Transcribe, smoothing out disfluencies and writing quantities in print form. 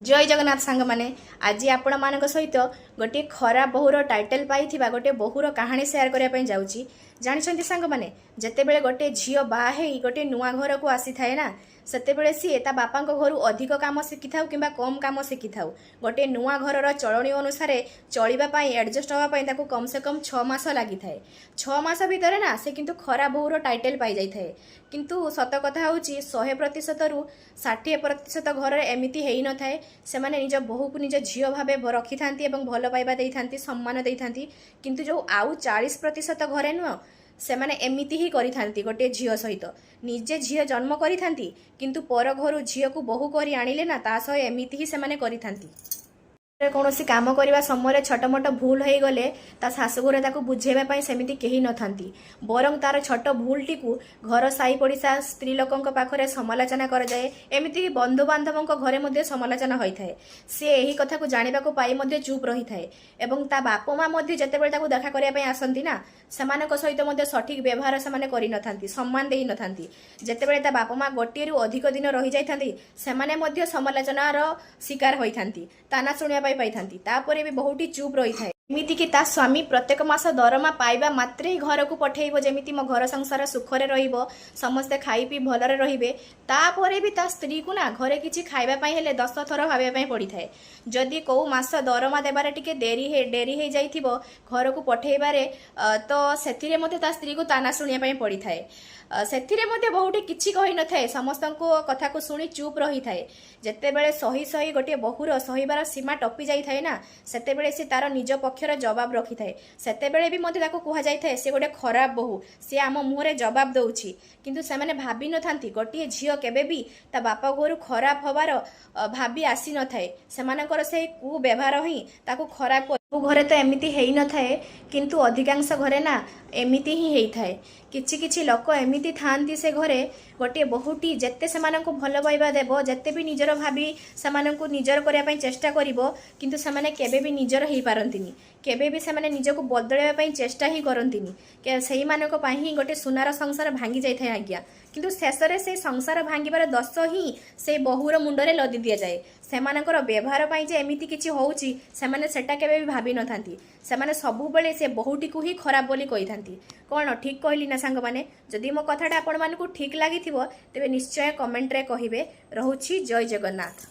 जय जगन्नाथ सांग माने आज आपण मान सहित गोटे खरा बहुर टाइटल पाई गोटे बहुर कहानी सेयार करने जाऊँगी। जानते सांग मैंने जिते बड़े गोटे झील बाहे गोटे नुआ घर को आसी थाए ना सेते सी ता बापा घर अधिक काम शिखि था कि कम काम शिखि था गोटे नुआ घर चलनी अनुसार चलवाई एडजस्ट हाँपाई कम से कम 6 मास लगी थाए 6 मास भितर ना से किंतु खरा बहुर टाइटल पाई जाए थाए किंतु सत कथा हूँ 100% रु 60% घर एमती हो न थाए से माने निज बहु को निज झील भाव रखि था भल पाइबा दे था सम्मान दे था किंतु जो आउ 40% घरे नुह से माने एमिति ही करि थांती गोटे झील सहित निजे झील जन्म करि थांती किंतु पर घर झील को बहु करी आनिले ना ता सह एमिति ही से माने करि थांती। कौन काम करने समय छोटमोट भूल हो गले शाशुघर ताको बुझेबा सेमिति केही न थांती बरं तार छोट भूलटी को घर साई पड़िशा स्त्री लोकों पाखरे समालोचना कर जाए एमिति बंधु बांधवों घरे मध्य समालोचना होता है सी यही कथा को जाना पाई मध्य चुप रही थाए एवं ता बाप माँ मध्य जितेबाला ताको देखा करने आसती ना सेमानक सहित मध्य सठिक व्यवहार से करि न थांती सम्मान दे न थांती जितेबाला ता बाप माँ गोटे रु अधिक दिन रही जाइथांती सेमाने मध्य समालोचनार शिकार होइथांती ताना शुणिया पाई थांती तापरे भी बहुटी चुप रही थाए एमिति कि ता स्वामी प्रत्येक मास दरमा पाइबा मात्रे घर को पठेइबो जेमिति मो घर संसार सुखरे रहिबो समस्ते खाई पी भलरे रहिबे तापरे भी ता स्त्री को ना घरे किछि खाइबा पई हेले 10 थर भाबे पई पड़ी थाए जदि को मास दरमा देबारे टिके डेरी हे जाइथिबो घर को पठेइबारे तो सेथिरे मते ता स्त्री को ताना शुनिया पई पड़ी थाए सेथिरे मते बहुटी किछि कहि न थाए समस्त कथा को शुणी चुप रही थाए जेते बेले सही सही गोटे बहुर सहीबार सीमा टपी जाई थाए ना सेते बेले से तार निज पक्षर जवाब रखि थाए सेते बेले भी मते ताको कुहा जाई थाए से गोटे खराब बहु से आम मुहरे जवाब दउछि किंतु से माने भाबी न थांती गोटे झियो केबे भी ता बापा घर खराब हबार भाबी आसी न थाए सेमानकर से कु व्यवहार ही ताको खराब घरे तो एमिति हेई न थाए किंतु अधिकांश घरे ना एमिति ही हेई थाए किछि किछि लोक एमिति थांती से घरे गोटे बहुटी जेते सेमानंकु भल पाइबा देबो जेते भी निजर भाबी सेमानंकु निजर करिया पई चेष्टा करिवो किंतु सेमाने केबे भी निजर हेई पारंतिनी केबे भी सेमाने निजको बदलैबा पई चेष्टा ही करंतिनी के सेही मानको पई ही गोटे सुनार संसार भांगी जाय थाए आज्ञा किंतु शेषरे से संसार भांगिबार दोष ही से बहुर मुंडरे लदी दिया जाए सेमानकर व्यवहार पई जे एमिति किछि होउची सेमाने सेटा केबे भी भाबी न थांती सेमाने सबु बेले से बहुटी को ही खराब बोली कहि थांती कौन ठीक कहली ना सांग माने जदि मो कथाटा आपण मानकु ठीक लागिथिबो तेबे निश्चय कमेंट रे कहिबे। रहुछि जय जगन्नाथ।